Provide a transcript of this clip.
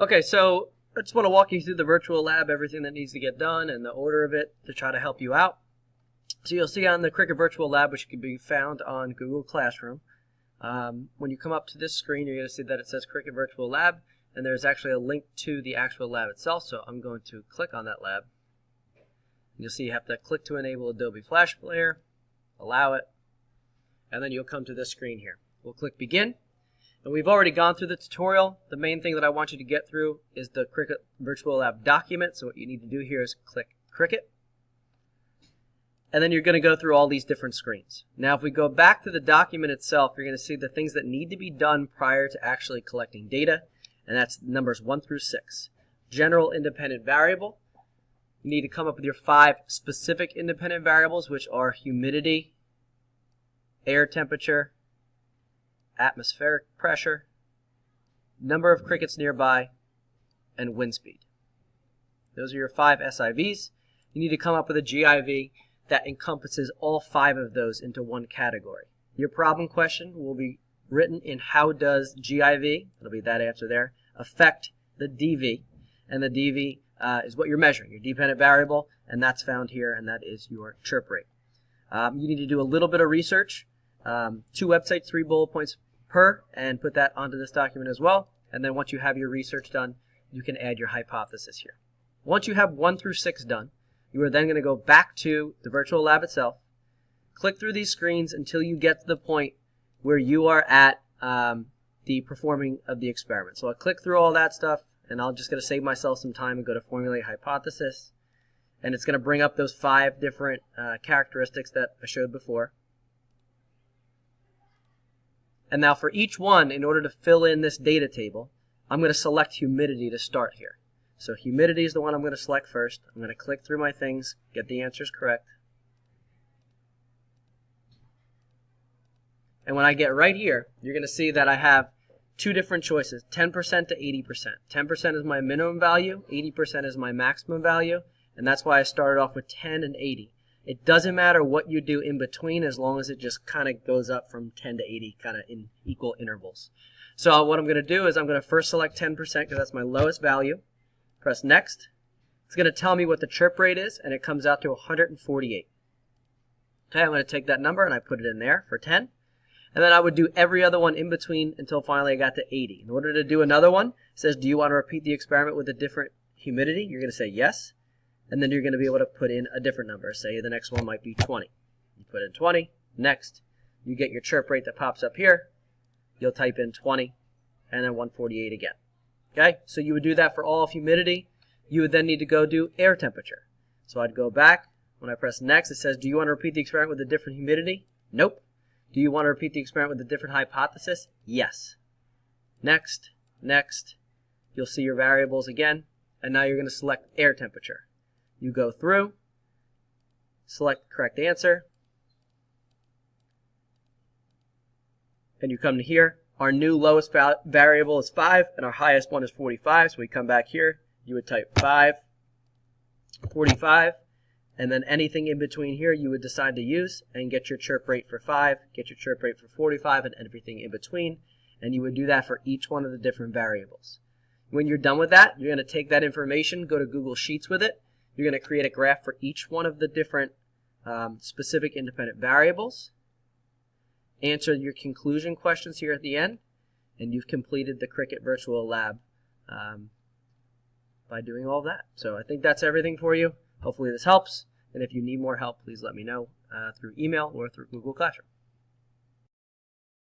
Okay, so I just want to walk you through the virtual lab, everything that needs to get done, and the order of it to try to help you out. So you'll see on the Cricut Virtual Lab, which can be found on Google Classroom, when you come up to this screen, you're going to see that it says Cricut Virtual Lab, and there's actually a link to the actual lab itself. So I'm going to click on that lab. You'll see you have to click to enable Adobe Flash Player, allow it, and then you'll come to this screen here. We'll click Begin. And we've already gone through the tutorial. The main thing that I want you to get through is the Cricut Virtual Lab document. So what you need to do here is click Cricut. And then you're going to go through all these different screens. Now if we go back to the document itself, you're going to see the things that need to be done prior to actually collecting data. And that's numbers 1 through 6. General independent variable. You need to come up with your 5 specific independent variables, which are humidity, air temperature, atmospheric pressure, number of crickets nearby, and wind speed. Those are your 5 SIVs. You need to come up with a GIV that encompasses all 5 of those into one category. Your problem question will be written in how does GIV, it'll be that answer there, affect the DV, and the DV is what you're measuring, your dependent variable, and that's found here, and that is your chirp rate. You need to do a little bit of research. 2 websites, 3 bullet points per, and put that onto this document as well. And then once you have your research done, you can add your hypothesis here. Once you have 1 through 6 done, you are then going to go back to the virtual lab itself, click through these screens until you get to the point where you are at the performing of the experiment. So I'll click through all that stuff, and I'm just going to save myself some time and go to Formulate Hypothesis. And it's going to bring up those 5 different characteristics that I showed before. And now for each one, in order to fill in this data table, I'm going to select humidity to start here. So humidity is the one I'm going to select first. I'm going to click through my things, get the answers correct. And when I get right here, you're going to see that I have 2 different choices, 10% to 80%. 10% is my minimum value, 80% is my maximum value, and that's why I started off with 10 and 80. It doesn't matter what you do in between as long as it just kind of goes up from 10 to 80 kind of in equal intervals. So what I'm going to do is I'm going to first select 10% because that's my lowest value. Press Next. It's going to tell me what the chirp rate is, and it comes out to 148. Okay, I'm going to take that number and I put it in there for 10. And then I would do every other one in between until finally I got to 80. In order to do another one, it says, do you want to repeat the experiment with a different humidity? You're going to say yes. And then you're going to be able to put in a different number. Say the next one might be 20. You put in 20. Next, you get your chirp rate that pops up here. You'll type in 20 and then 148 again. Okay, so you would do that for all of humidity. You would then need to go do air temperature. So I'd go back. When I press Next, it says, do you want to repeat the experiment with a different humidity? Nope. Do you want to repeat the experiment with a different hypothesis? Yes. Next, Next. You'll see your variables again. And now you're going to select air temperature. You go through, select the correct answer, and you come to here. Our new lowest variable is 5, and our highest one is 45. So we come back here. You would type 5, 45, and then anything in between here you would decide to use and get your chirp rate for 5, get your chirp rate for 45, and everything in between. And you would do that for each one of the different variables. When you're done with that, you're going to take that information, go to Google Sheets with it. You're going to create a graph for each one of the different specific independent variables. Answer your conclusion questions here at the end. And you've completed the Cricut Virtual Lab by doing all that. So I think that's everything for you. Hopefully this helps. And if you need more help, please let me know through email or through Google Classroom.